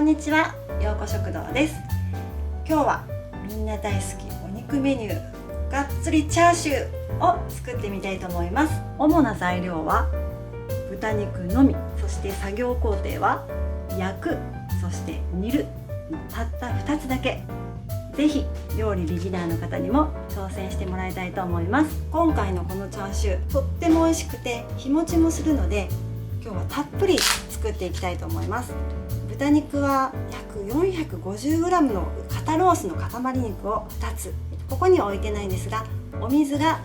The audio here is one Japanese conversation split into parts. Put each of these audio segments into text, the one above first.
んにちは、ようこ食堂です。今日はみんな大好きお肉メニュー、がっつりチャーシューを作ってみたいと思います。主な材料は豚肉のみ、そして作業工程は焼く、そして煮るのたった2つだけ。ぜひ料理ビギナーの方にも挑戦してもらいたいと思います。今回のこのチャーシュー、とっても美味しくて日持ちもするので、今日はたっぷり作っていきたいと思います。豚肉は約 450g の肩ロースの塊肉を2つ、ここには置いてないんですが、お水が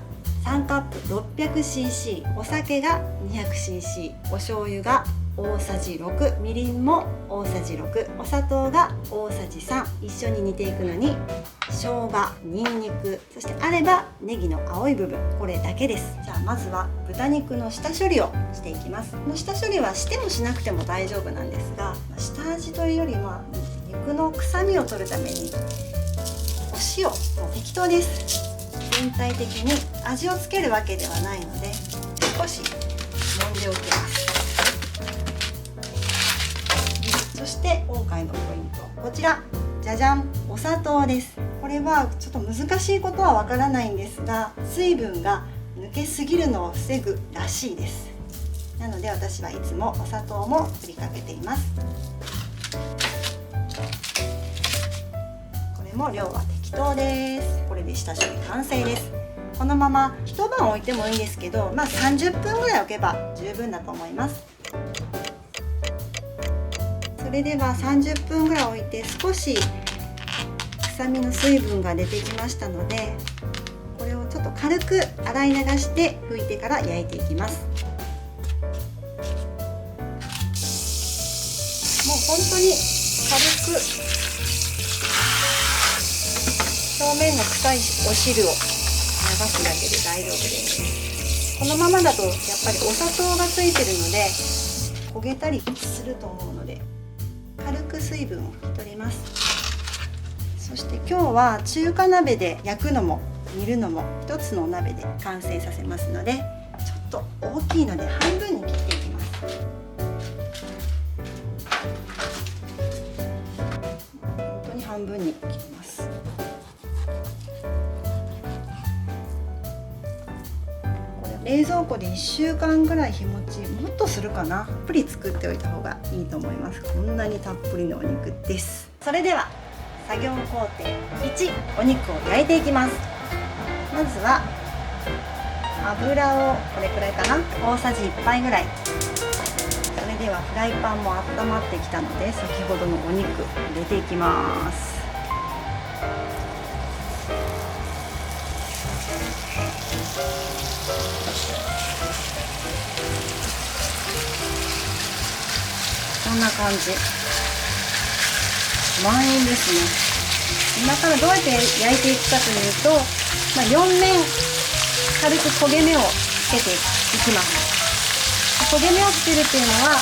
3カップ 600cc、 お酒が 200cc、 お醤油が大さじ6、みりんも大さじ6、お砂糖が大さじ3、一緒に煮ていくのに生姜、にんにく、そしてあればネギの青い部分、これだけです。じゃあまずは豚肉の下処理をしていきます。この下処理はしてもしなくても大丈夫なんですが、下味というよりは肉の臭みを取るためにお塩、もう適当です。全体的に味をつけるわけではないので少し揉んでおきます。そして今回のポイント、こちらじゃじゃん、お砂糖です。これはちょっと難しいことはわからないんですが、水分が抜けすぎるのを防ぐらしいです。なので私はいつもお砂糖も振りかけています。これも量は適当です。これで下処理完成です。このまま一晩置いてもいいですけど、30分ぐらい置けば十分だと思います。それでは30分ぐらい置いて、少し臭みの水分が出てきましたので、これをちょっと軽く洗い流して拭いてから焼いていきます。もう本当に軽く表面の臭いお汁を流すだけで大丈夫です。このままだとやっぱりお砂糖がついてるので焦げたりすると思うので、軽く水分を拭き取ります。そして今日は中華鍋で焼くのも煮るのも一つのお鍋で完成させますので、ちょっと大きいので半分に切っていきます。本当に半分に切ります。冷蔵庫で1週間ぐらい日持ちもっとするかな。たっぷり作っておいた方がいいと思います。こんなにたっぷりのお肉です。それでは作業工程1、お肉を焼いていきます。まずは油をこれくらいかな、大さじ1杯ぐらい。それではフライパンも温まってきたので、先ほどのお肉入れていきます。こんな感じ、満員ですね。今からどうやって焼いていくかというと、4面軽く焦げ目をつけていきます。焦げ目をつけるっていうのは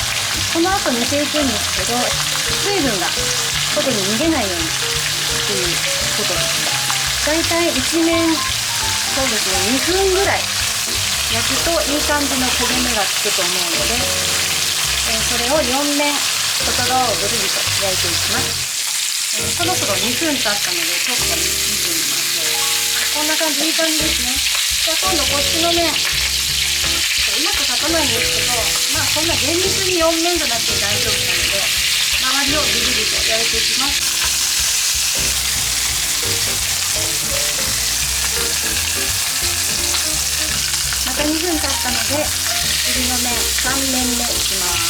この後煮ていくんですけど、水分が外に逃げないようにっていうことです。だいたい1面そうですね、2分ぐらい焼くといい感じの焦げ目がつくと思うので、それを4面外側をぐるりと焼いていきます。そろそろ2分経ったのでちょっと見てみましょう。こんな感じ、いい感じですね。じゃあ今度こっちの面、うまく立たないんですけど、そんな厳密に4面じゃなくて大丈夫なので、周りをぐるりと焼いていきます。また2分経ったので、次の面3面目いきます。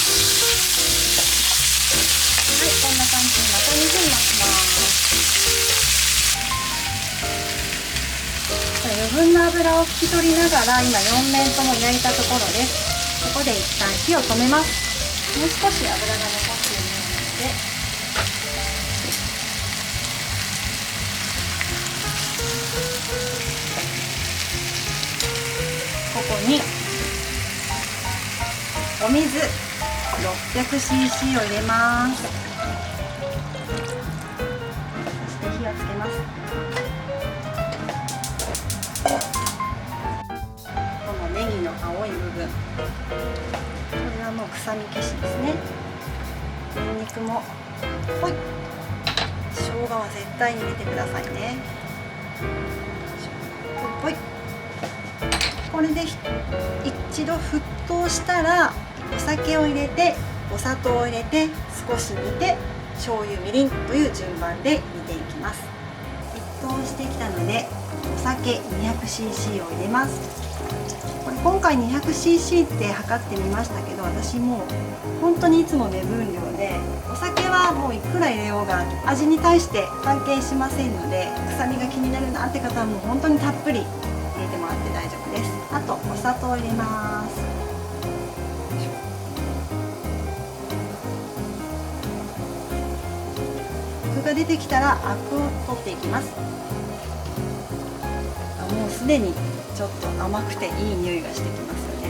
はい、こんな感じにまた2分待ちます。余分な油を拭き取りながら今4面とも焼いたところです。ここで一旦火を止めます。もう少し油が残っているので、ここにお水 600cc を入れます。そして火をつけます。このネギの青い部分、これはもう臭み消しですね。ニンニクもほ姜は絶対に入れてくださいね。ほい。これで一度沸騰したらお酒を入れてお砂糖を入れて少し煮て醤油みりんという順番で煮ていきます。沸騰してきたのでお酒 200cc を入れます。これ今回 200cc って測ってみましたけど、私もう本当にいつも目分量で、お酒はもういくら入れようが味に対して関係しませんので、臭みが気になるなって方はもう本当にたっぷり入れてもらって大丈夫です。あとお砂糖を入れます。具が出てきたらアクを取っていきます。もうすでにちょっと甘くていい匂いがしてきますよね。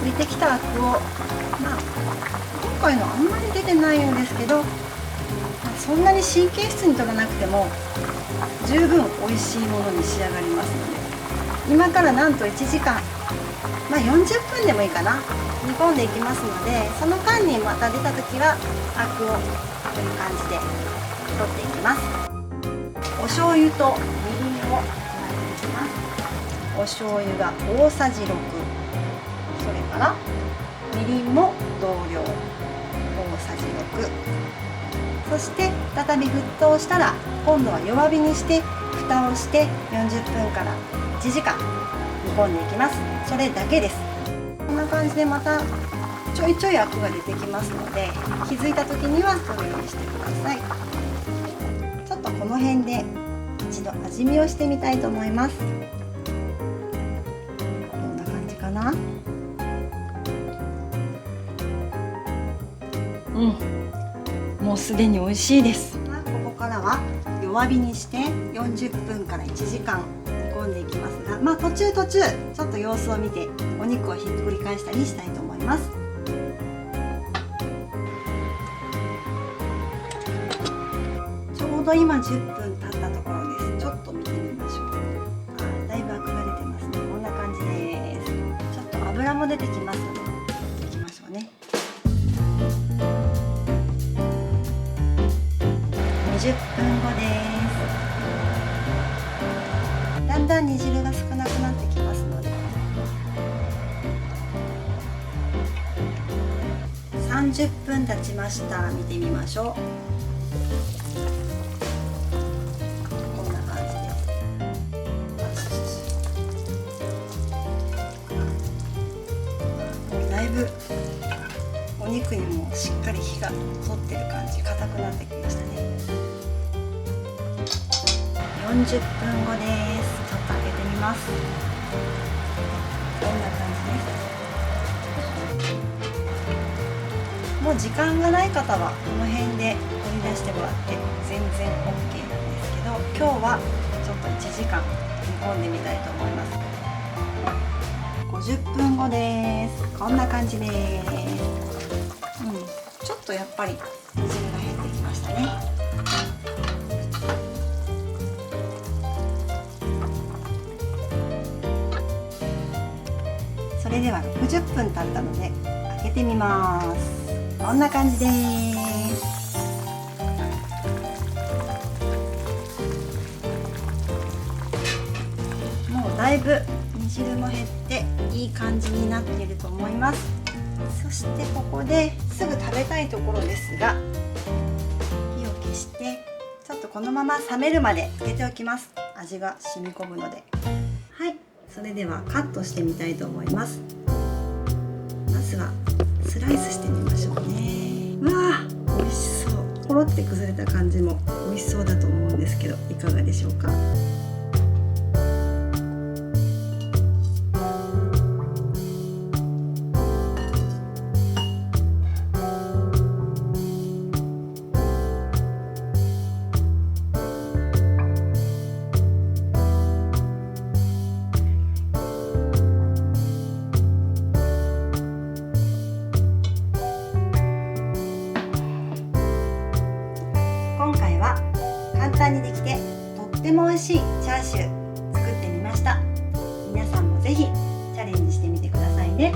出てきたアクを、今回のあんまり出てないんですけど、そんなに神経質に取らなくても十分美味しいものに仕上がりますので、今からなんと1時間、40分でもいいかな、煮込んでいきますので、その間にまた出た時はアクをこういう感じで取っていきます。お醤油とみりんを加えていきます。お醤油が大さじ6、それからみりんも同量大さじ6、そして再び沸騰したら今度は弱火にして蓋をして40分から1時間煮込んでいきます。それだけです。こんな感じでまたちょいちょいアクが出てきますので、気づいた時には取るようにしてください。ちょっとこの辺で一度味見をしてみたいと思います。こんな感じかな。もうすでに美味しいです。ここからは弱火にして40分から1時間煮込んでいきますが、途中ちょっと様子を見てお肉をひっくり返したりしたいと思います。ちょうど今10分経ったところです。ちょっと見てみましょう。だいぶアクが出てますね。こんな感じです。ちょっと油も出てきますので取っていきましょうね。20分後です。だんだん煮汁が少なくなってきますので、30分経ちました。見てみましょう。こんな感じです。だいぶお肉にもしっかり火が通ってる感じ、硬くなってきましたね。40分後です。ちょっと開けてみます。こんな感じです。もう時間がない方はこの辺で取り出してもらって全然 OK なんですけど、今日はちょっと1時間煮込んでみたいと思います。50分後です。こんな感じです。ちょっとやっぱり煮汁が減ってきましたね。それでは60分経ったので開けてみます。こんな感じです。もうだいぶ煮汁も減っていい感じになっていると思います。そしてここですぐ食べたいところですが、火を消してちょっとこのまま冷めるまでつけておきます。味が染み込むので。はい、それではカットしてみたいと思います。まずはスライスしてみましょうね。うわー、美味しそう。ポロって崩れた感じも美味しそうだと思うんですけど、いかがでしょうか。簡単にできてとっても美味しいチャーシュー作ってみました。皆さんもぜひチャレンジしてみてくださいね。